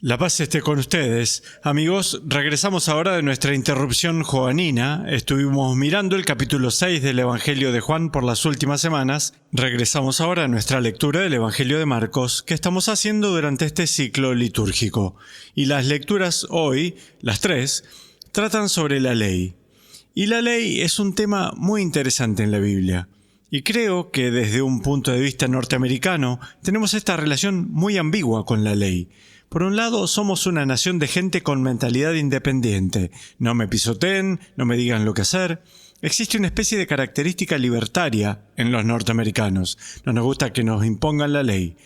La paz esté con ustedes. Amigos, regresamos ahora de nuestra interrupción joanina. Estuvimos mirando el capítulo 6 del Evangelio de Juan por las últimas semanas. Regresamos ahora a nuestra lectura del Evangelio de Marcos, que estamos haciendo durante este ciclo litúrgico. Y las lecturas hoy, las tres, tratan sobre la ley. Y la ley es un tema muy interesante en la Biblia. Y creo que desde un punto de vista norteamericano tenemos esta relación muy ambigua con la ley. Por un lado, somos una nación de gente con mentalidad independiente. No me pisoteen, no me digan lo que hacer. Existe una especie de característica libertaria en los norteamericanos. No nos gusta que nos impongan la ley.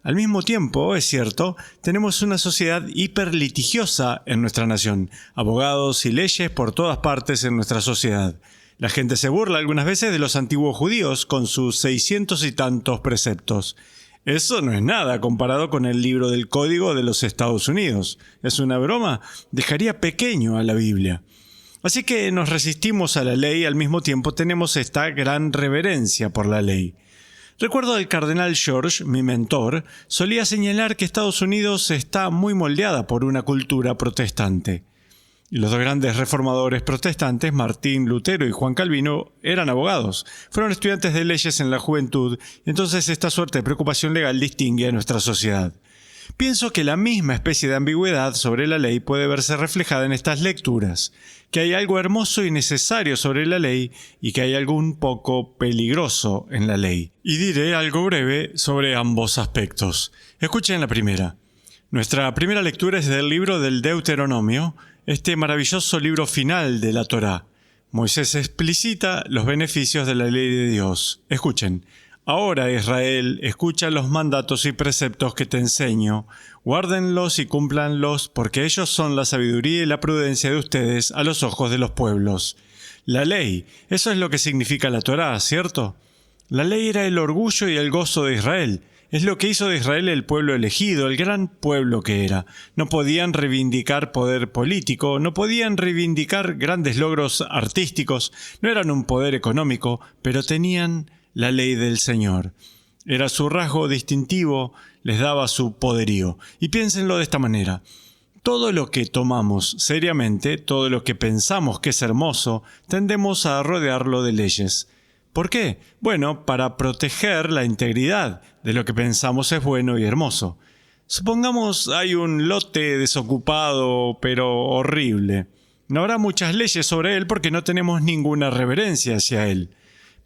Al mismo tiempo, es cierto, tenemos una sociedad hiperlitigiosa en nuestra nación. Abogados y leyes por todas partes en nuestra sociedad. La gente se burla algunas veces de los antiguos judíos con sus 600 y tantos preceptos. Eso no es nada comparado con el libro del Código de los Estados Unidos. ¿Es una broma? Dejaría pequeño a la Biblia. Así que nos resistimos a la ley y al mismo tiempo tenemos esta gran reverencia por la ley. Recuerdo al cardenal George, mi mentor, solía señalar que Estados Unidos está muy moldeada por una cultura protestante. Y los dos grandes reformadores protestantes, Martín Lutero y Juan Calvino, eran abogados. Fueron estudiantes de leyes en la juventud, y entonces esta suerte de preocupación legal distingue a nuestra sociedad. Pienso que la misma especie de ambigüedad sobre la ley puede verse reflejada en estas lecturas, que hay algo hermoso y necesario sobre la ley y que hay algo un poco peligroso en la ley. Y diré algo breve sobre ambos aspectos. Escuchen la primera. Nuestra primera lectura es del libro del Deuteronomio, este maravilloso libro final de la Torá. Moisés explicita los beneficios de la ley de Dios. Escuchen. Ahora, Israel, escucha los mandatos y preceptos que te enseño. Guárdenlos y cúmplanlos, porque ellos son la sabiduría y la prudencia de ustedes a los ojos de los pueblos. La ley, eso es lo que significa la Torá, ¿cierto? La ley era el orgullo y el gozo de Israel. Es lo que hizo de Israel el pueblo elegido, el gran pueblo que era. No podían reivindicar poder político, no podían reivindicar grandes logros artísticos, no eran un poder económico, pero tenían la ley del Señor. Era su rasgo distintivo, les daba su poderío. Y piénsenlo de esta manera. Todo lo que tomamos seriamente, todo lo que pensamos que es hermoso, tendemos a rodearlo de leyes. ¿Por qué? Bueno, para proteger la integridad de lo que pensamos es bueno y hermoso. Supongamos hay un lote desocupado, pero horrible. No habrá muchas leyes sobre él porque no tenemos ninguna reverencia hacia él.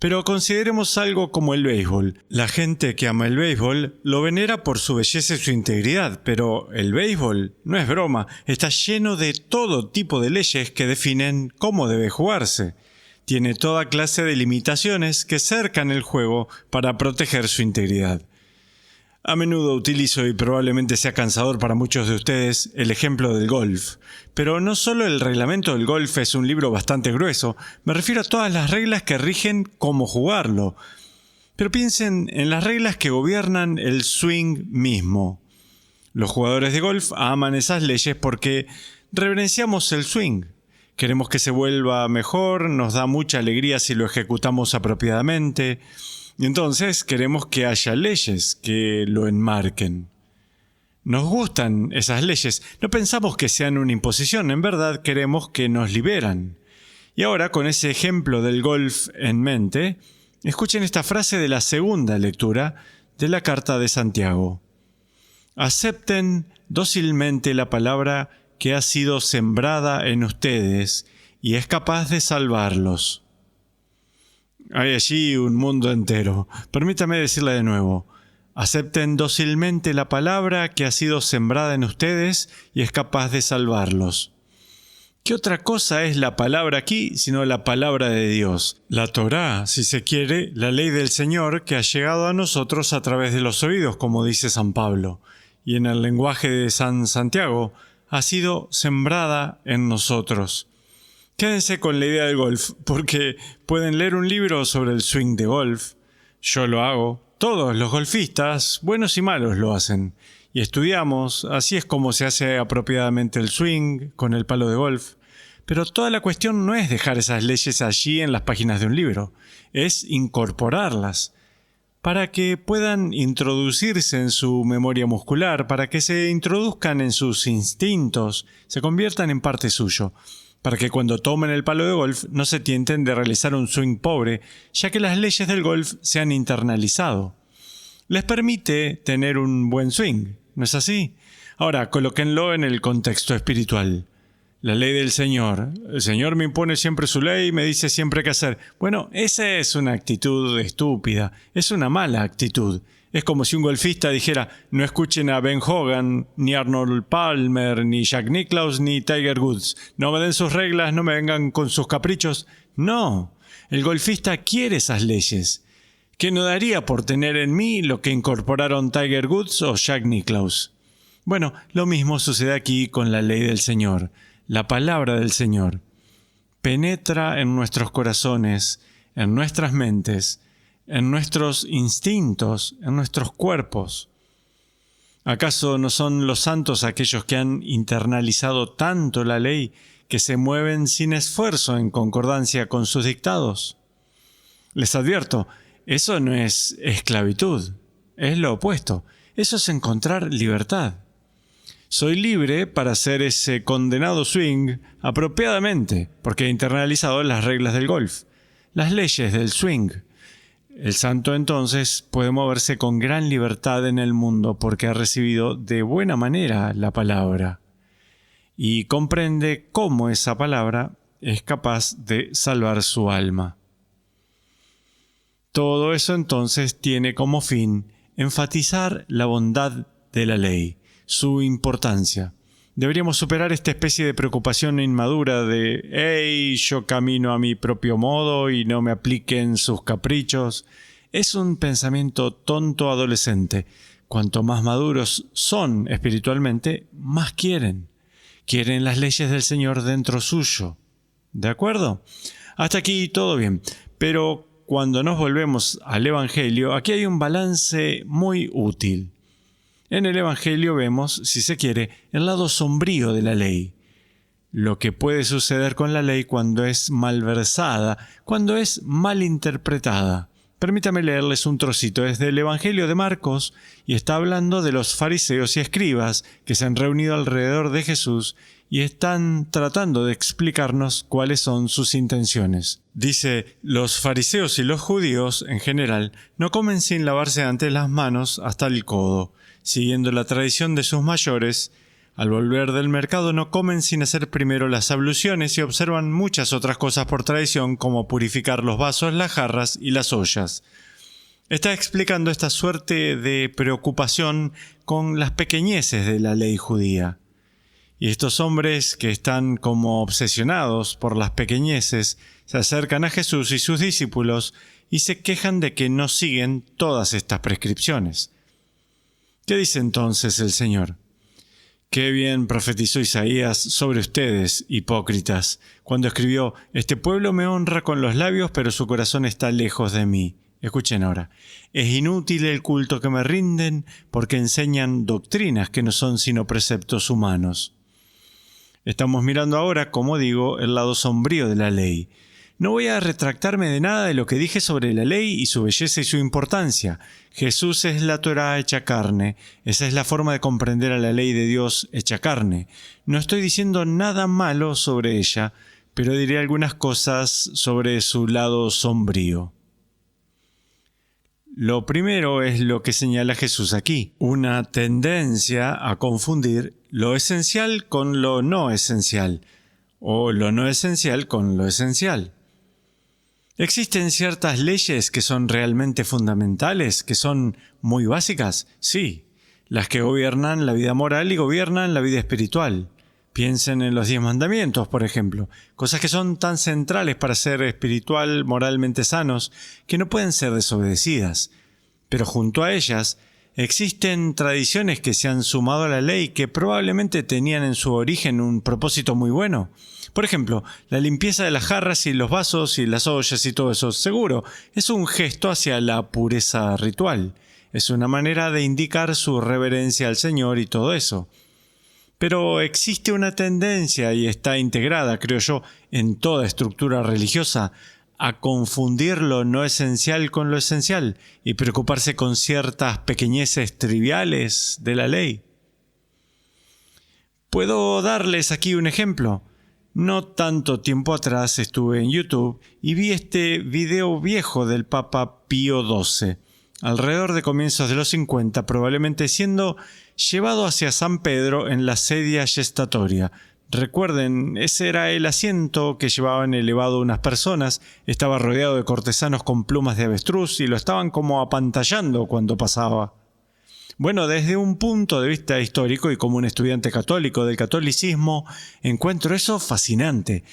Pero consideremos algo como el béisbol. La gente que ama el béisbol lo venera por su belleza y su integridad, pero el béisbol no es broma, está lleno de todo tipo de leyes que definen cómo debe jugarse. Tiene toda clase de limitaciones que cercan el juego para proteger su integridad. A menudo utilizo, y probablemente sea cansador para muchos de ustedes, el ejemplo del golf. Pero no solo el reglamento del golf es un libro bastante grueso, me refiero a todas las reglas que rigen cómo jugarlo. Pero piensen en las reglas que gobiernan el swing mismo. Los jugadores de golf aman esas leyes porque reverenciamos el swing. Queremos que se vuelva mejor, nos da mucha alegría si lo ejecutamos apropiadamente. Y entonces queremos que haya leyes que lo enmarquen. Nos gustan esas leyes. No pensamos que sean una imposición, en verdad queremos que nos liberan. Y ahora, con ese ejemplo del golf en mente, escuchen esta frase de la segunda lectura de la Carta de Santiago. Acepten dócilmente la palabra que ha sido sembrada en ustedes y es capaz de salvarlos. Hay allí un mundo entero. Permítame decirle de nuevo. Acepten dócilmente la palabra que ha sido sembrada en ustedes y es capaz de salvarlos. ¿Qué otra cosa es la palabra aquí sino la palabra de Dios? La Torá, si se quiere, la ley del Señor que ha llegado a nosotros a través de los oídos, como dice San Pablo. Y en el lenguaje de San Santiago, ha sido sembrada en nosotros. Quédense con la idea del golf, porque pueden leer un libro sobre el swing de golf. Yo lo hago. Todos los golfistas, buenos y malos, lo hacen. Y estudiamos, así es como se hace apropiadamente el swing con el palo de golf. Pero toda la cuestión no es dejar esas leyes allí en las páginas de un libro, es incorporarlas. para que puedan introducirse en su memoria muscular, para que se introduzcan en sus instintos, se conviertan en parte suyo, para que cuando tomen el palo de golf no se tienten de realizar un swing pobre, ya que las leyes del golf se han internalizado. Les permite tener un buen swing, ¿no es así? Ahora, colóquenlo en el contexto espiritual. La ley del Señor. El Señor me impone siempre su ley y me dice siempre qué hacer. Bueno, esa es una actitud estúpida, es una mala actitud. Es como si un golfista dijera, no escuchen a Ben Hogan, ni Arnold Palmer, ni Jack Nicklaus, ni Tiger Woods. No me den sus reglas, no me vengan con sus caprichos. No, el golfista quiere esas leyes. ¿Qué no daría por tener en mí lo que incorporaron Tiger Woods o Jack Nicklaus? Bueno, lo mismo sucede aquí con la ley del Señor. La palabra del Señor penetra en nuestros corazones, en nuestras mentes, en nuestros instintos, en nuestros cuerpos. ¿Acaso no son los santos aquellos que han internalizado tanto la ley que se mueven sin esfuerzo en concordancia con sus dictados? Les advierto, eso no es esclavitud, es lo opuesto. Eso es encontrar libertad. Soy libre para hacer ese condenado swing apropiadamente, porque he internalizado las reglas del golf, las leyes del swing. El santo entonces puede moverse con gran libertad en el mundo porque ha recibido de buena manera la palabra y comprende cómo esa palabra es capaz de salvar su alma. Todo eso entonces tiene como fin enfatizar la bondad de la ley, su importancia. Deberíamos superar esta especie de preocupación inmadura de «Hey, yo camino a mi propio modo y no me apliquen sus caprichos». Es un pensamiento tonto adolescente. Cuanto más maduros son espiritualmente, más quieren. Quieren las leyes del Señor dentro suyo. ¿De acuerdo? Hasta aquí todo bien. Pero cuando nos volvemos al Evangelio, aquí hay un balance muy útil. En el Evangelio vemos, si se quiere, el lado sombrío de la ley. Lo que puede suceder con la ley cuando es malversada, cuando es mal interpretada. Permítame leerles un trocito desde el Evangelio de Marcos, y está hablando de los fariseos y escribas que se han reunido alrededor de Jesús y están tratando de explicarnos cuáles son sus intenciones. Dice, los fariseos y los judíos, en general, no comen sin lavarse antes las manos hasta el codo. Siguiendo la tradición de sus mayores, al volver del mercado no comen sin hacer primero las abluciones y observan muchas otras cosas por tradición, como purificar los vasos, las jarras y las ollas. Está explicando esta suerte de preocupación con las pequeñeces de la ley judía. Y estos hombres que están como obsesionados por las pequeñeces se acercan a Jesús y sus discípulos y se quejan de que no siguen todas estas prescripciones. ¿Qué dice entonces el Señor? Qué bien profetizó Isaías sobre ustedes, hipócritas, cuando escribió: «Este pueblo me honra con los labios, pero su corazón está lejos de mí». Escuchen ahora. «Es inútil el culto que me rinden, porque enseñan doctrinas que no son sino preceptos humanos». Estamos mirando ahora, como digo, el lado sombrío de la ley. No voy a retractarme de nada de lo que dije sobre la ley y su belleza y su importancia. Jesús es la Torá hecha carne. Esa es la forma de comprender a la ley de Dios hecha carne. No estoy diciendo nada malo sobre ella, pero diré algunas cosas sobre su lado sombrío. Lo primero es lo que señala Jesús aquí, una tendencia a confundir lo esencial con lo no esencial, o lo no esencial con lo esencial. ¿Existen ciertas leyes que son realmente fundamentales, que son muy básicas? Sí, las que gobiernan la vida moral y gobiernan la vida espiritual. Piensen en los 10 mandamientos, por ejemplo, cosas que son tan centrales para ser espiritual, moralmente sanos, que no pueden ser desobedecidas. Pero junto a ellas, existen tradiciones que se han sumado a la ley que probablemente tenían en su origen un propósito muy bueno. Por ejemplo, la limpieza de las jarras y los vasos y las ollas y todo eso, seguro, es un gesto hacia la pureza ritual. Es una manera de indicar su reverencia al Señor y todo eso. Pero existe una tendencia, y está integrada, creo yo, en toda estructura religiosa, a confundir lo no esencial con lo esencial y preocuparse con ciertas pequeñeces triviales de la ley. Puedo darles aquí un ejemplo. No tanto tiempo atrás estuve en YouTube y vi este video viejo del Papa Pío XII, alrededor de comienzos de los 50, probablemente siendo llevado hacia San Pedro en la sedia gestatoria. Recuerden, ese era el asiento que llevaban elevado unas personas, estaba rodeado de cortesanos con plumas de avestruz y lo estaban como apantallando cuando pasaba. Bueno, desde un punto de vista histórico y como un estudiante católico del catolicismo, encuentro eso fascinante.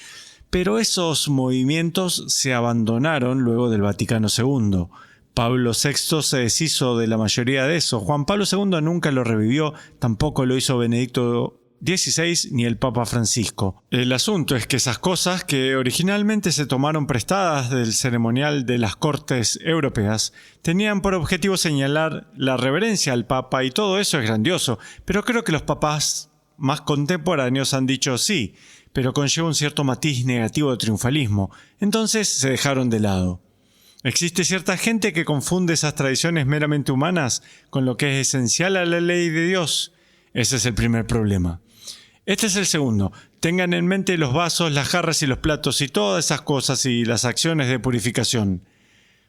Pero esos movimientos se abandonaron luego del Vaticano II. Pablo VI se deshizo de la mayoría de eso. Juan Pablo II nunca lo revivió, tampoco lo hizo Benedicto XVI ni el Papa Francisco. El asunto es que esas cosas que originalmente se tomaron prestadas del ceremonial de las cortes europeas tenían por objetivo señalar la reverencia al Papa y todo eso es grandioso, pero creo que los papas más contemporáneos han dicho sí, pero conlleva un cierto matiz negativo de triunfalismo, entonces se dejaron de lado. Existe cierta gente que confunde esas tradiciones meramente humanas con lo que es esencial a la ley de Dios. Ese es el primer problema. Este es el segundo. Tengan en mente los vasos, las jarras y los platos y todas esas cosas y las acciones de purificación.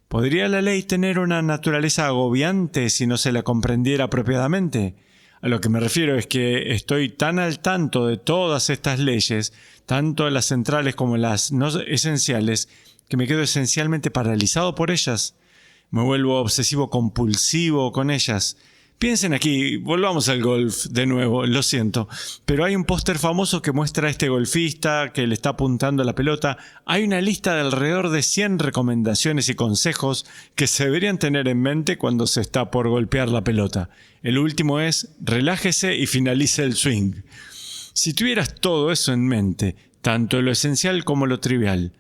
¿Podría la ley tener una naturaleza agobiante si no se la comprendiera apropiadamente? A lo que me refiero es que estoy tan al tanto de todas estas leyes, tanto las centrales como las no esenciales, que me quedo esencialmente paralizado por ellas. Me vuelvo obsesivo compulsivo con ellas. Piensen aquí, volvamos al golf de nuevo, lo siento, pero hay un póster famoso que muestra a este golfista que le está apuntando a la pelota. Hay una lista de alrededor de 100 recomendaciones y consejos que se deberían tener en mente cuando se está por golpear la pelota. El último es, relájese y finalice el swing. Si tuvieras todo eso en mente, tanto lo esencial como lo trivial,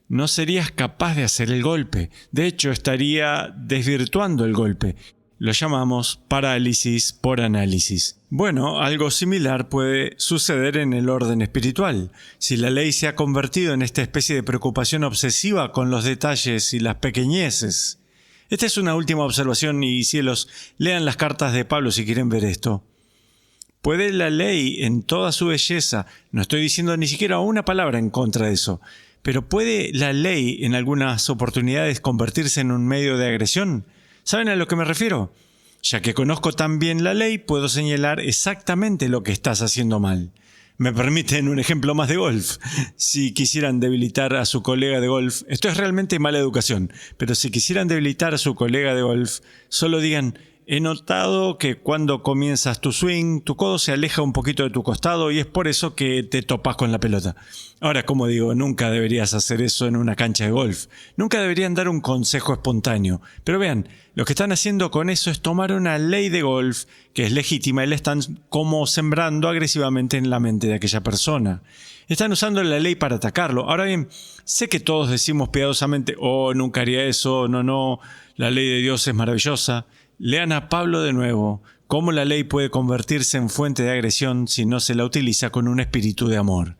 no serías capaz de hacer el golpe. De hecho, estaría desvirtuando el golpe. Lo llamamos parálisis por análisis. Bueno, algo similar puede suceder en el orden espiritual. Si la ley se ha convertido en esta especie de preocupación obsesiva con los detalles y las pequeñeces. Esta es una última observación y cielos, lean las cartas de Pablo si quieren ver esto. ¿Puede la ley en toda su belleza, no estoy diciendo ni siquiera una palabra en contra de eso, pero puede la ley en algunas oportunidades convertirse en un medio de agresión? ¿Saben a lo que me refiero? Ya que conozco tan bien la ley, puedo señalar exactamente lo que estás haciendo mal. ¿Me permiten un ejemplo más de golf? Si quisieran debilitar a su colega de golf, esto es realmente mala educación, pero si quisieran debilitar a su colega de golf, solo digan, he notado que cuando comienzas tu swing, tu codo se aleja un poquito de tu costado y es por eso que te topas con la pelota. Ahora, como digo, nunca deberías hacer eso en una cancha de golf. Nunca deberían dar un consejo espontáneo. Pero vean, lo que están haciendo con eso es tomar una ley de golf que es legítima y la están como sembrando agresivamente en la mente de aquella persona. Están usando la ley para atacarlo. Ahora bien, sé que todos decimos piadosamente, oh, nunca haría eso, no, la ley de Dios es maravillosa. Lean a Pablo de nuevo, cómo la ley puede convertirse en fuente de agresión si no se la utiliza con un espíritu de amor.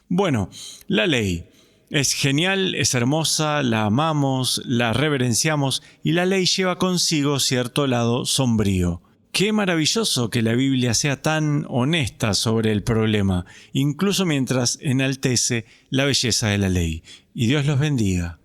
Bueno, la ley es genial, es hermosa, la amamos, la reverenciamos y la ley lleva consigo cierto lado sombrío. Qué maravilloso que la Biblia sea tan honesta sobre el problema, incluso mientras enaltece la belleza de la ley. Y Dios los bendiga.